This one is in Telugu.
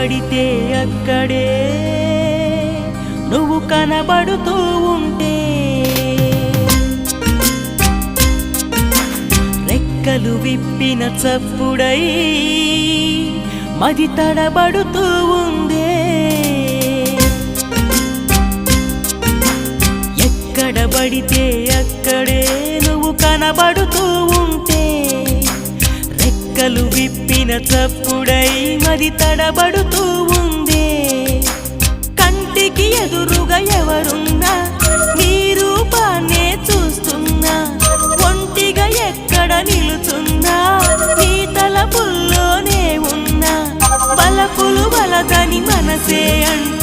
పడితే అక్కడే నువ్వు కనబడుతూ ఉంటే రెక్కలు విప్పిన చప్పుడై మది తడబడుతూ ఉందే ఎక్కడ పడితే అక్కడే నువ్వు కనబడుతూ ఉంటే రెక్కలు విప్పిన చప్పుడై మది తడబడుతూ ఉందే కంటికి ఎదురుగా ఎవరున్నా నీ రూపాన్నే చూస్తున్నా ఒంటిగా ఎక్కడ నిలుచున్నా నీ తలపుల్లోనే ఉన్నా బలపులు బలదని మనసే అంట